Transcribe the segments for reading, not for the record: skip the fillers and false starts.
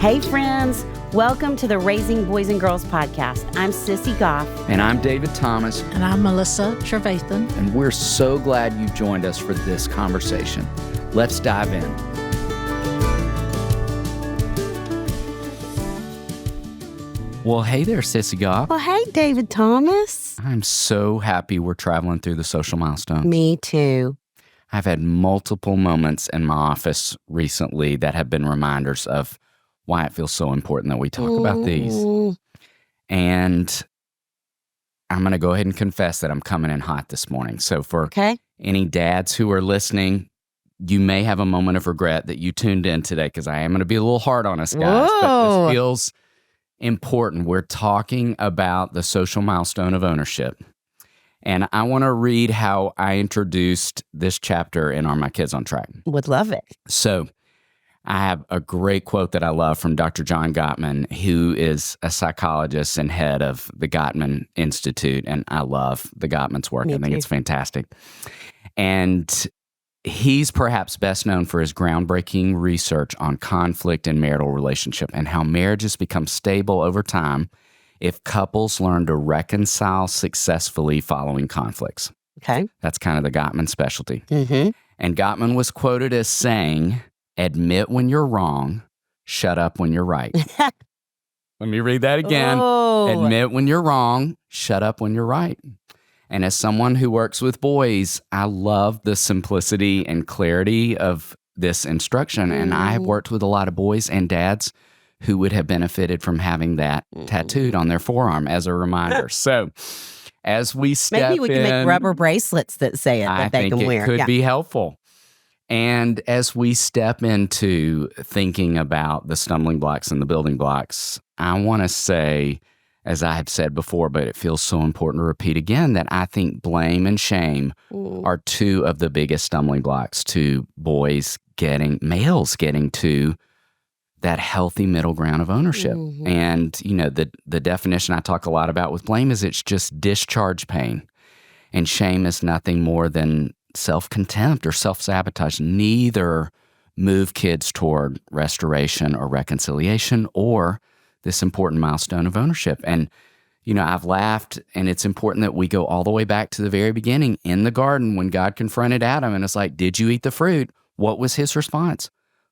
Hey friends, welcome to the Raising Boys and Girls podcast. I'm Sissy Goff. And I'm David Thomas. And I'm Melissa Trevathan. And we're so glad you joined us for this conversation. Let's dive in. Well, hey there, Sissy Goff. Well, hey, David Thomas. I'm so happy we're traveling through the social milestone. Me too. I've had multiple moments in my office recently that have been reminders of why it feels so important that we talk about these. And I'm going to go ahead and confess that I'm coming in hot this morning. So for any dads who are listening, you may have a moment of regret that you tuned in today because I am going to be a little hard on us, guys. Whoa. But this feels important. We're talking about the social milestone of ownership. And I want to read how I introduced this chapter in Are My Kids on Track? Would love it. So I have a great quote that I love from Dr. John Gottman, who is a psychologist and head of the Gottman Institute. And I love the Gottman's work. I think it's fantastic. And he's perhaps best known for his groundbreaking research on conflict and marital relationship and how marriages become stable over time if couples learn to reconcile successfully following conflicts. Okay. That's kind of the Gottman specialty. Mm-hmm. And Gottman was quoted as saying, "Admit when you're wrong, shut up when you're right." Let me read that again. Oh. Admit when you're wrong, shut up when you're right. And as someone who works with boys, I love the simplicity and clarity of this instruction. And I have worked with a lot of boys and dads who would have benefited from having that tattooed on their forearm as a reminder. So as we step Maybe we can make rubber bracelets that say it that they can wear. I think it could be helpful. And as we step into thinking about the stumbling blocks and the building blocks, I want to say, as I have said before, but it feels so important to repeat again, that I think blame and shame are two of the biggest stumbling blocks to males getting to that healthy middle ground of ownership. Mm-hmm. And, you know, the definition I talk a lot about with blame is it's just discharge pain. And shame is nothing more than self-contempt or self-sabotage. Neither move kids toward restoration or reconciliation or this important milestone of ownership. And, you know, I've laughed, and it's important that we go all the way back to the very beginning in the garden when God confronted Adam, and it's like, did you eat the fruit? What was his response?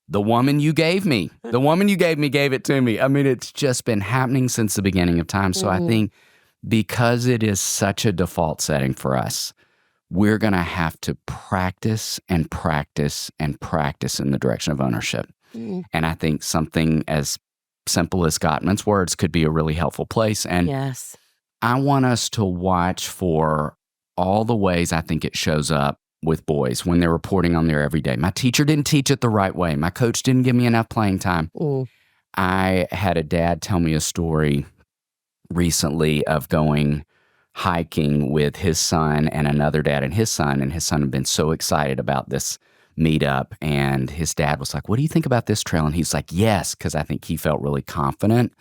The woman you gave me. The woman you gave me gave it to me. I mean, it's just been happening since the beginning of time. So I think because it is such a default setting for us, we're going to have to practice and practice and practice in the direction of ownership. And I think something as simple as Gottman's words could be a really helpful place. And yes, I want us to watch for all the ways I think it shows up with boys when they're reporting on their everyday. My teacher didn't teach it the right way. My coach didn't give me enough playing time. I had a dad tell me a story recently of going hiking with his son and another dad and his son had been so excited about this meetup. And his dad was like, "What do you think about this trail?" And he's like, "Yes," because I think he felt really confident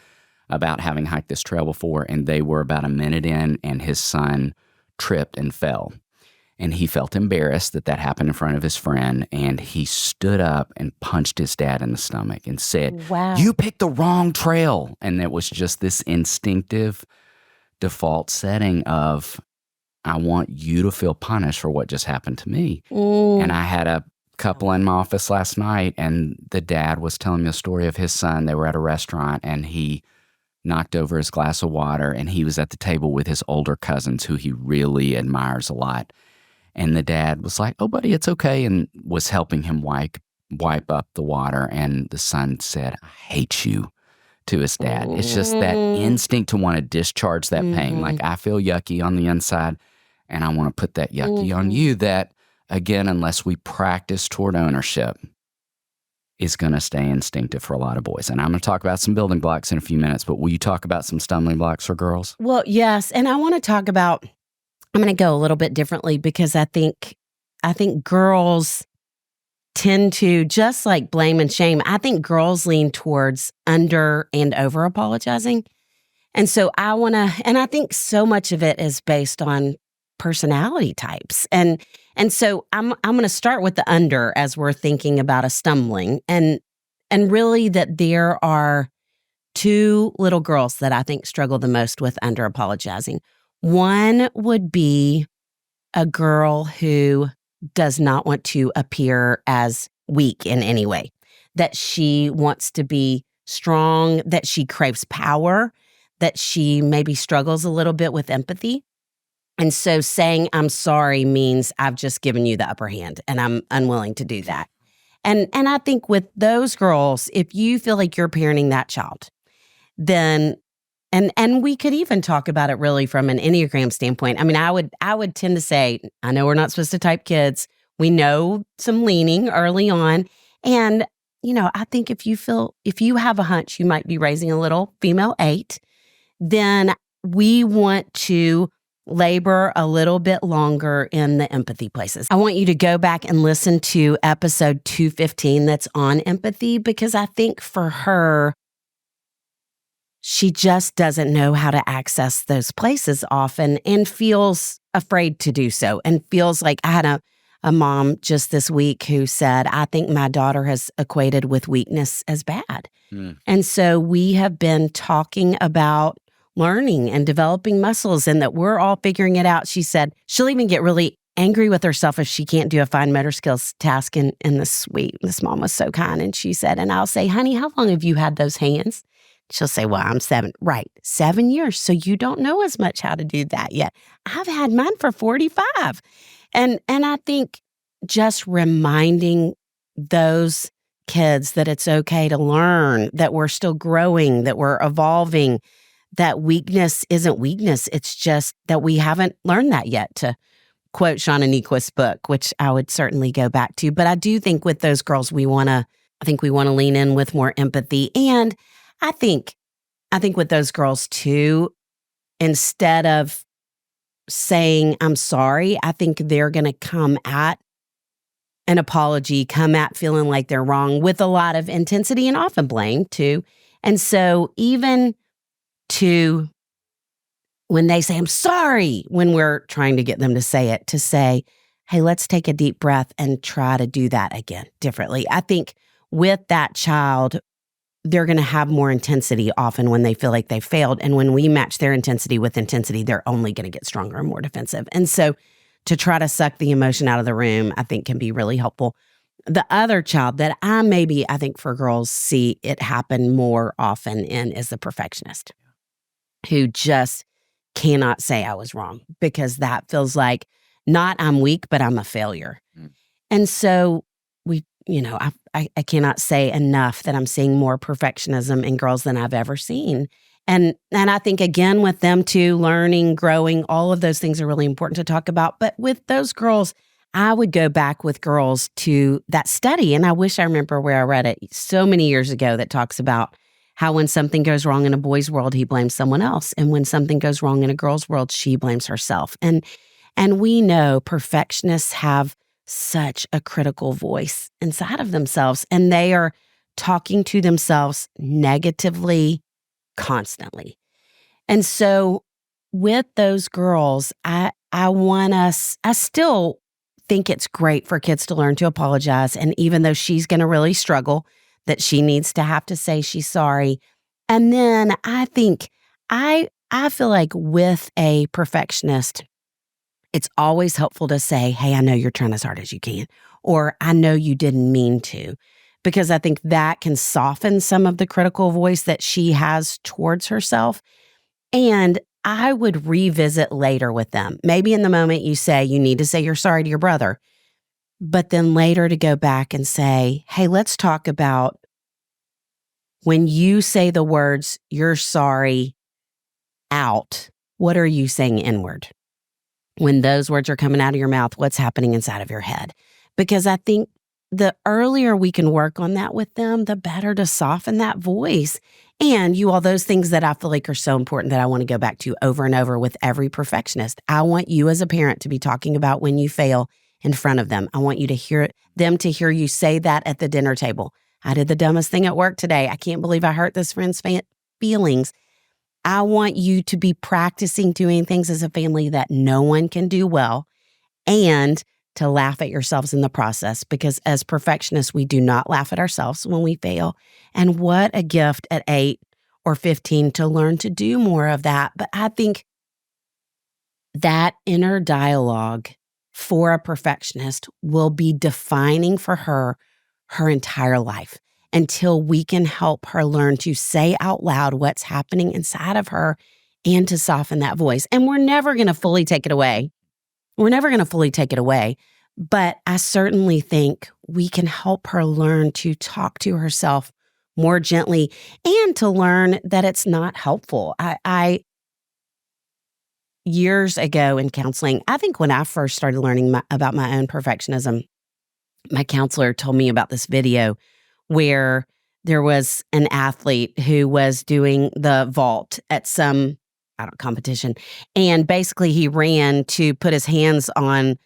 about having hiked this trail before. And they were about a minute in, and his son tripped and fell. And he felt embarrassed that happened in front of his friend. And he stood up and punched his dad in the stomach and said, "Wow, you picked the wrong trail." And it was just this instinctive default setting of, I want you to feel punished for what just happened to me. And I had a couple in my office last night, and the dad was telling me a story of his son. They were at a restaurant, and he knocked over his glass of water, and he was at the table with his older cousins who he really admires a lot. And the dad was like, "Oh, buddy, it's okay," and was helping him wipe up the water. And the son said, "I hate you," to his dad. It's just that instinct to want to discharge that pain. Like, I feel yucky on the inside, and I want to put that yucky on you. That, again, unless we practice toward ownership, is going to stay instinctive for a lot of boys. And I'm going to talk about some building blocks in a few minutes, but will you talk about some stumbling blocks for girls? Well, yes. And I want to talk about, I'm going to go a little bit differently because I think girls tend to, just like blame and shame, I think girls lean towards under and over apologizing. And so I think so much of it is based on personality types. And so I'm going to start with the under as we're thinking about a stumbling. And And really that there are two little girls that I think struggle the most with under apologizing. One would be a girl who does not want to appear as weak in any way, that she wants to be strong, that she craves power, that she maybe struggles a little bit with empathy. And so saying I'm sorry means I've just given you the upper hand and I'm unwilling to do that. And I think with those girls, if you feel like you're parenting that child, then and we could even talk about it really from an Enneagram standpoint. I mean, I would tend to say, I know we're not supposed to type kids. We know some leaning early on. And, I think if you have a hunch you might be raising a little female 8, then we want to labor a little bit longer in the empathy places. I want you to go back and listen to episode 215 that's on empathy, because I think for her, she just doesn't know how to access those places often and feels afraid to do so, and feels like I had a mom just this week who said, I think my daughter has equated with weakness as bad. And so we have been talking about learning and developing muscles and that we're all figuring it out. She said she'll even get really angry with herself if she can't do a fine motor skills task in this week. This mom was so kind. And she said, and I'll say, honey, how long have you had those hands? She'll say, well, I'm 7. Right. 7 years. So you don't know as much how to do that yet. I've had mine for 45. And I think just reminding those kids that it's okay to learn, that we're still growing, that we're evolving, that weakness isn't weakness. It's just that we haven't learned that yet, to quote Shauna Niequist's book, which I would certainly go back to. But I do think with those girls, we want to lean in with more empathy. And I think with those girls too, instead of saying, I'm sorry, I think they're going to come at an apology, come at feeling like they're wrong with a lot of intensity and often blame too. And so even to when they say, I'm sorry, when we're trying to get them to say it, to say, hey, let's take a deep breath and try to do that again differently. I think with that child, they're going to have more intensity often when they feel like they failed. And when we match their intensity with intensity, they're only going to get stronger and more defensive. And so to try to suck the emotion out of the room, I think can be really helpful. The other child that I think for girls see it happen more often in is the perfectionist, who just cannot say I was wrong, because that feels like not I'm weak, but I'm a failure. And so I cannot say enough that I'm seeing more perfectionism in girls than I've ever seen. And I think, again, with them too, learning, growing, all of those things are really important to talk about. But with those girls, I would go back with girls to that study. And I wish I remember where I read it so many years ago, that talks about how when something goes wrong in a boy's world, he blames someone else. And when something goes wrong in a girl's world, she blames herself. And we know perfectionists have such a critical voice inside of themselves, and they are talking to themselves negatively constantly. And so with those girls, I still think it's great for kids to learn to apologize. And even though she's going to really struggle, that she needs to have to say she's sorry. And then I think I feel like with a perfectionist, it's always helpful to say, hey, I know you're trying as hard as you can, or I know you didn't mean to, because I think that can soften some of the critical voice that she has towards herself. And I would revisit later with them. Maybe in the moment you say you need to say you're sorry to your brother, but then later to go back and say, hey, let's talk about when you say the words, you're sorry, out, what are you saying inward? When those words are coming out of your mouth, what's happening inside of your head? Because I think the earlier we can work on that with them, the better to soften that voice. And all those things that I feel like are so important that I want to go back to over and over with every perfectionist. I want you as a parent to be talking about when you fail in front of them. I want you to hear you say that at the dinner table. I did the dumbest thing at work today. I can't believe I hurt this friend's feelings. I want you to be practicing doing things as a family that no one can do well, and to laugh at yourselves in the process, because as perfectionists, we do not laugh at ourselves when we fail. And what a gift at 8 or 15 to learn to do more of that. But I think that inner dialogue for a perfectionist will be defining for her entire life until we can help her learn to say out loud what's happening inside of her and to soften that voice. And we're never going to fully take it away. But I certainly think we can help her learn to talk to herself more gently and to learn that it's not helpful. I years ago in counseling, I think when I first started learning about my own perfectionism, my counselor told me about this video where there was an athlete who was doing the vault at some, competition. And basically he ran to put his hands on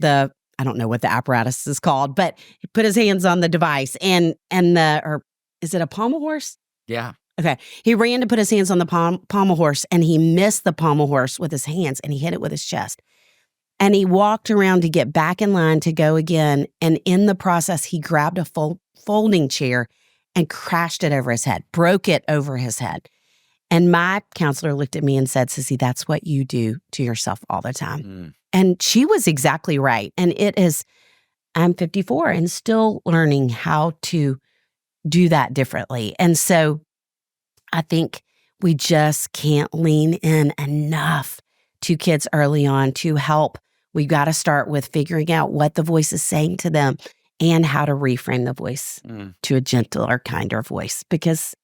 I don't know what the apparatus is called, but he put his hands on the device or is it a pommel horse? Yeah. Okay. He ran to put his hands on the pommel horse, and he missed the pommel horse with his hands, and he hit it with his chest. And he walked around to get back in line to go again. And in the process, he grabbed a folding chair and crashed it over his head, broke it over his head. And my counselor looked at me and said, Sissy, that's what you do to yourself all the time. Mm. And she was exactly right. And I'm 54 and still learning how to do that differently. And so I think we just can't lean in enough to kids early on to help. We've got to start with figuring out what the voice is saying to them and how to reframe the voice to a gentler, kinder voice, because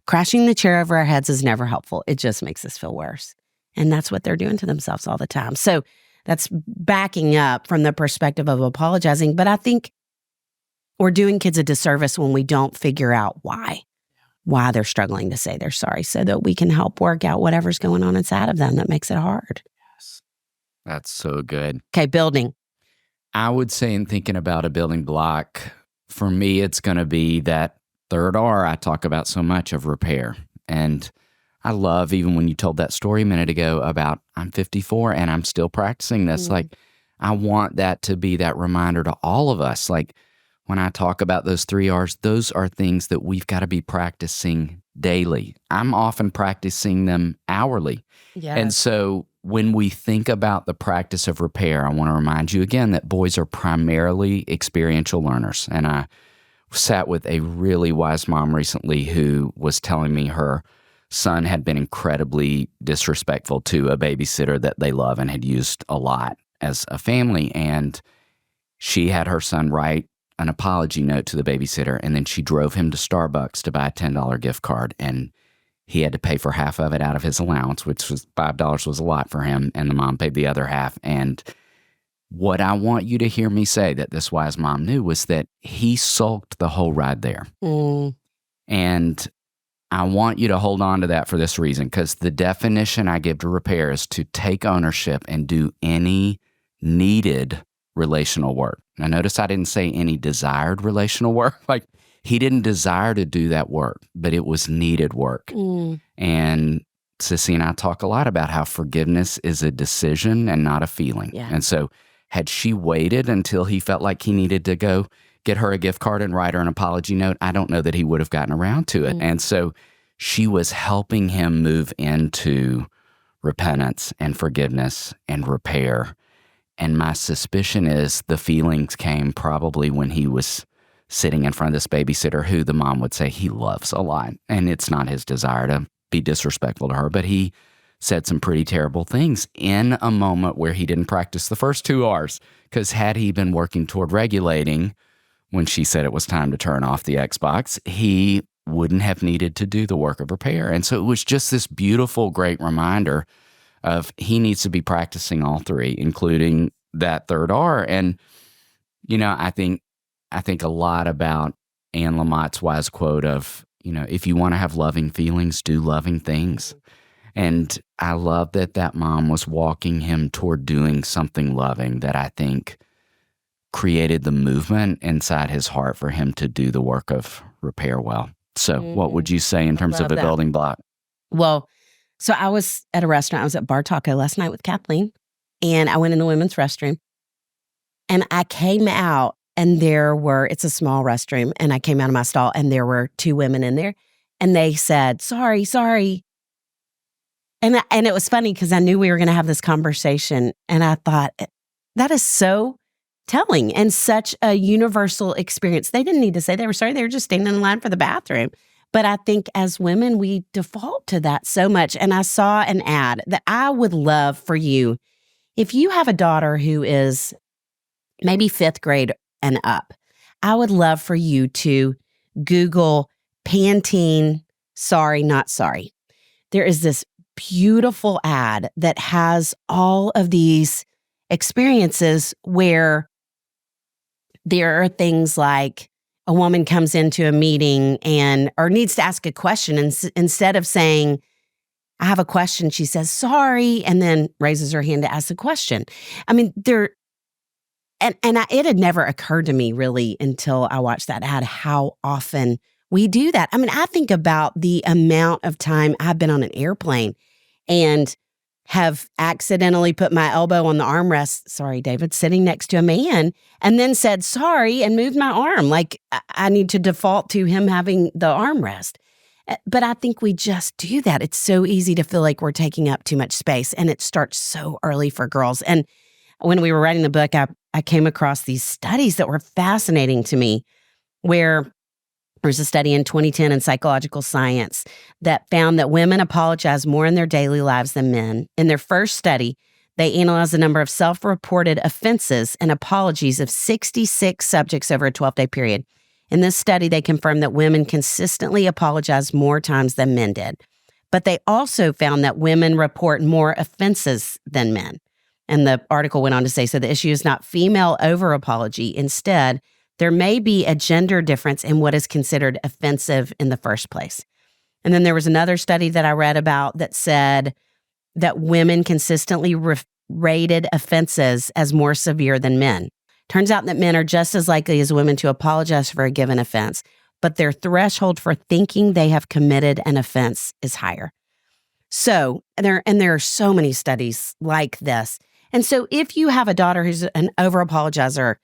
crashing the chair over our heads is never helpful. It just makes us feel worse. And that's what they're doing to themselves all the time. So that's backing up from the perspective of apologizing. But I think we're doing kids a disservice when we don't figure out why they're struggling to say they're sorry, so that we can help work out whatever's going on inside of them that makes it hard. Yes. That's so good. Okay, building. I would say, in thinking about a building block, for me, it's going to be that third R I talk about so much of repair. And I love, even when you told that story a minute ago about I'm 54 and I'm still practicing this, like I want that to be that reminder to all of us. Like when I talk about those 3 R's, those are things that we've got to be practicing daily. I'm often practicing them hourly. Yes. And so when we think about the practice of repair, I want to remind you again that boys are primarily experiential learners. And I sat with a really wise mom recently who was telling me her son had been incredibly disrespectful to a babysitter that they love and had used a lot as a family. And she had her son write an apology note to the babysitter, and then she drove him to Starbucks to buy a $10 gift card, and he had to pay for half of it out of his allowance, which was $5 was a lot for him, and the mom paid the other half. And what I want you to hear me say that this wise mom knew was that he sulked the whole ride there. And I want you to hold on to that for this reason, because the definition I give to repair is to take ownership and do any needed relational work. Now, notice I didn't say any desired relational work. Like, he didn't desire to do that work, but it was needed work. And Sissy and I talk a lot about how forgiveness is a decision and not a feeling. Yeah. And so had she waited until he felt like he needed to go get her a gift card and write her an apology note, I don't know that he would have gotten around to it. And so she was helping him move into repentance and forgiveness and repair. And my suspicion is the feelings came probably when he was sitting in front of this babysitter who the mom would say he loves a lot. And it's not his desire to be disrespectful to her, but he said some pretty terrible things in a moment where he didn't practice the first 2 R's. Because had he been working toward regulating when she said it was time to turn off the Xbox, he wouldn't have needed to do the work of repair. And so it was just this beautiful, great reminder of he needs to be practicing all 3, including that third R. And, you know, I think a lot about Anne Lamott's wise quote of, you know, if you want to have loving feelings, do loving things. And I love that mom was walking him toward doing something loving that I think created the movement inside his heart for him to do the work of repair well. So what would you say in terms of a building block? Well, so I was at a restaurant. I was at Bar Taco last night with Kathleen, and I went in the women's restroom. And I came out and it's a small restroom, and I came out of my stall and there were 2 women in there, and they said, sorry. And it was funny because I knew we were going to have this conversation, and I thought, that is so telling and such a universal experience. They didn't need to say they were sorry. They were just standing in line for the bathroom. But I think as women, we default to that so much. And I saw an ad that I would love for you. If you have a daughter who is maybe 5th grade and up, I would love for you to Google Pantene Sorry Not Sorry. There is this beautiful ad that has all of these experiences where there are things like a woman comes into a meeting or needs to ask a question, and instead of saying, I have a question, she says, sorry, and then raises her hand to ask the question. I mean, it had never occurred to me really until I watched that ad how often we do that. I mean, I think about the amount of time I've been on an airplane and have accidentally put my elbow on the armrest, sorry, David, sitting next to a man, and then said sorry and moved my arm. Like I need to default to him having the armrest. But I think we just do that. It's so easy to feel like we're taking up too much space, and it starts so early for girls. And when we were writing the book, I came across these studies that were fascinating to me, where there's a study in 2010 in psychological science that found that women apologize more in their daily lives than men. In their first study, they analyzed the number of self-reported offenses and apologies of 66 subjects over a 12-day period. In this study, they confirmed that women consistently apologize more times than men did. But they also found that women report more offenses than men. And the article went on to say, so the issue is not female over-apology. Instead, there may be a gender difference in what is considered offensive in the first place. And then there was another study that I read about that said that women consistently rated offenses as more severe than men. Turns out that men are just as likely as women to apologize for a given offense, but their threshold for thinking they have committed an offense is higher. So, there are so many studies like this. And so if you have a daughter who's an over-apologizer,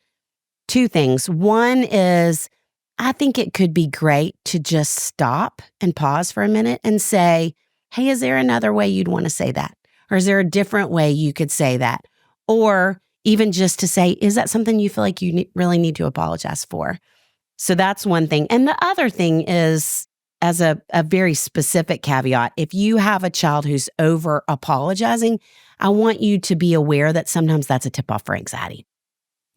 2 things. One is, I think it could be great to just stop and pause for a minute and say, hey, is there another way you'd want to say that? Or is there a different way you could say that? Or even just to say, is that something you feel like you really need to apologize for? So that's one thing. And the other thing is, as a very specific caveat, if you have a child who's over apologizing, I want you to be aware that sometimes that's a tip-off for anxiety.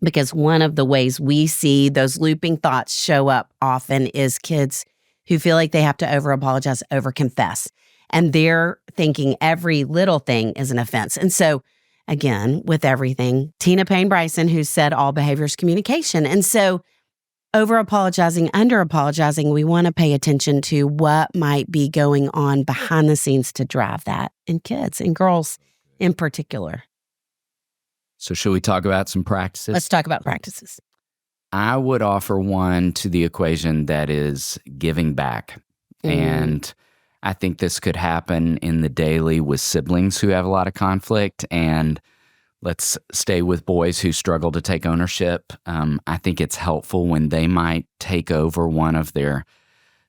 Because one of the ways we see those looping thoughts show up often is kids who feel like they have to over-apologize, over-confess. And they're thinking every little thing is an offense. And so, again, with everything, Tina Payne Bryson, who said all behavior is communication. And so over-apologizing, under-apologizing, we want to pay attention to what might be going on behind the scenes to drive that in kids and girls in particular. So should we talk about some practices? Let's talk about practices. I would offer one to the equation that is giving back. And I think this could happen in the daily with siblings who have a lot of conflict. And let's stay with boys who struggle to take ownership. I think it's helpful when they might take over one of their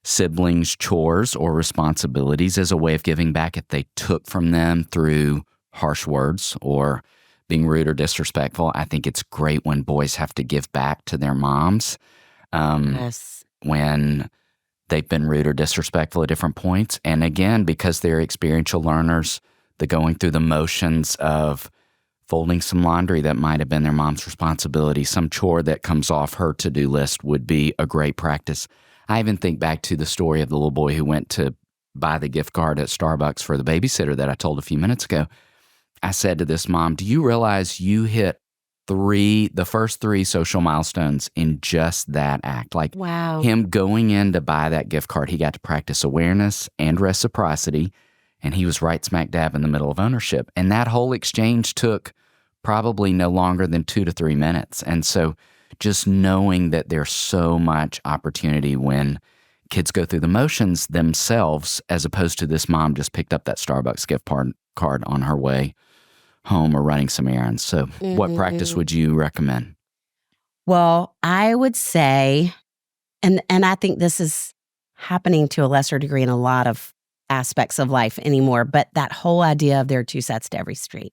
siblings' chores or responsibilities as a way of giving back if they took from them through harsh words or being rude or disrespectful. I think it's great when boys have to give back to their moms Yes. when they've been rude or disrespectful at different points. And again, because they're experiential learners, the going through the motions of folding some laundry that might have been their mom's responsibility, some chore that comes off her to-do list would be a great practice. I even think back to the story of the little boy who went to buy the gift card at Starbucks for the babysitter that I told a few minutes ago. I said to this mom, do you realize you hit the first 3 social milestones in just that act? Like Wow. him going in to buy that gift card, he got to practice awareness and reciprocity, and he was right smack dab in the middle of ownership. And that whole exchange took probably no longer than 2 to 3 minutes. And so just knowing that there's so much opportunity when kids go through the motions themselves, as opposed to this mom just picked up that Starbucks gift card on her way home or running some errands. So what practice would you recommend? Well, I would say, and I think this is happening to a lesser degree in a lot of aspects of life anymore, but that whole idea of there are two sides to every street.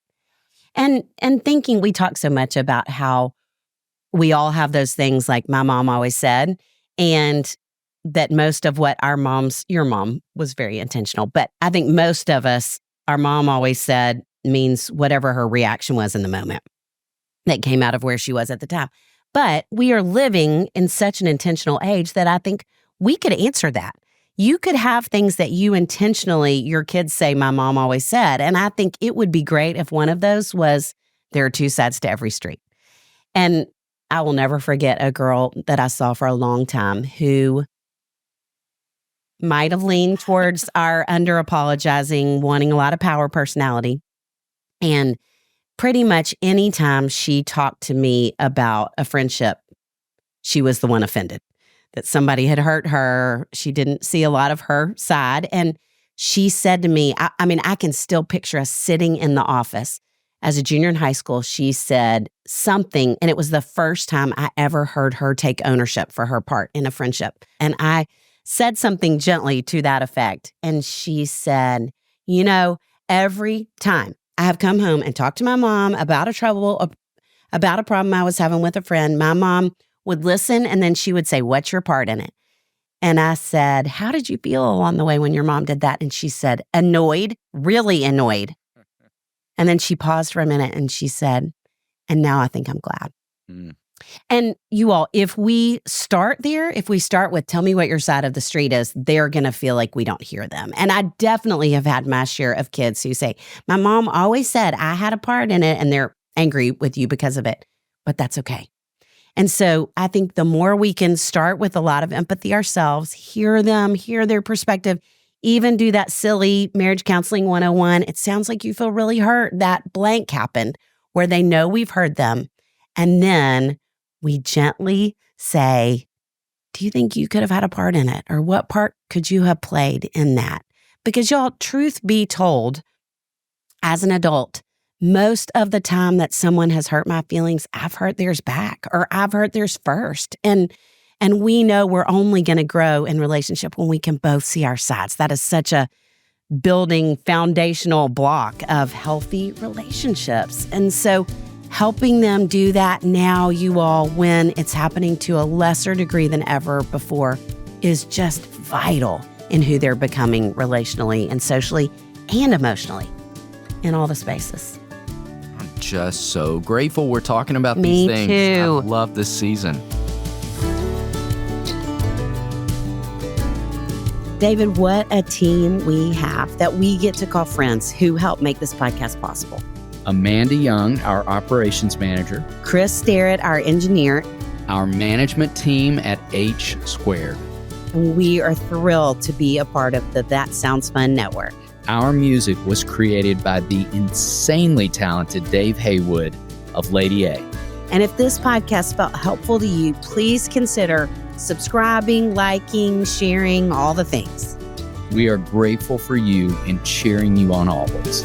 And thinking, we talk so much about how we all have those things like my mom always said, and that most of what your mom was very intentional, but I think most of us, our mom always said means whatever her reaction was in the moment that came out of where she was at the time. But we are living in such an intentional age that I think we could answer that. You could have things that you intentionally, your kids say, my mom always said. And I think it would be great if one of those was, there are two sides to every street. And I will never forget a girl that I saw for a long time who might have leaned towards our under-apologizing, wanting a lot of power personality. And pretty much anytime she talked to me about a friendship, she was the one offended. That somebody had hurt her. She didn't see a lot of her side. And she said to me, I mean, I can still picture us sitting in the office as a junior in high school. She said something, and it was the first time I ever heard her take ownership for her part in a friendship. And I said something gently to that effect. And she said, you know, every time I have come home and talked to my mom about a problem I was having with a friend, my mom would listen, and then she would say, what's your part in it? And I said, how did you feel along the way when your mom did that? And she said, annoyed, really annoyed. And then she paused for a minute and she said, and now I think I'm glad. Mm. And you all, if we start there, if we start with, tell me what your side of the street is, they're going to feel like we don't hear them. And I definitely have had my share of kids who say, my mom always said I had a part in it, and they're angry with you because of it, but that's okay. And so I think the more we can start with a lot of empathy ourselves, hear them, hear their perspective, even do that silly marriage counseling 101. It sounds like you feel really hurt. That blank happened where they know we've heard them. And then we gently say, do you think you could have had a part in it? Or what part could you have played in that? Because y'all, truth be told, as an adult, most of the time that someone has hurt my feelings, I've hurt theirs back, or I've hurt theirs first. And we know we're only going to grow in relationship when we can both see our sides. That is such a building foundational block of healthy relationships. And so helping them do that now, you all, when it's happening to a lesser degree than ever before, is just vital in who they're becoming relationally and socially and emotionally in all the spaces. I'm just so grateful we're talking about these things. Me too. I love this season. David, what a team we have that we get to call friends who help make this podcast possible. Amanda Young, our operations manager. Chris Starrett, our engineer. Our management team at H Squared. We are thrilled to be a part of the That Sounds Fun network. Our music was created by the insanely talented Dave Haywood of Lady A. And if this podcast felt helpful to you, please consider subscribing, liking, sharing, all the things. We are grateful for you and cheering you on always.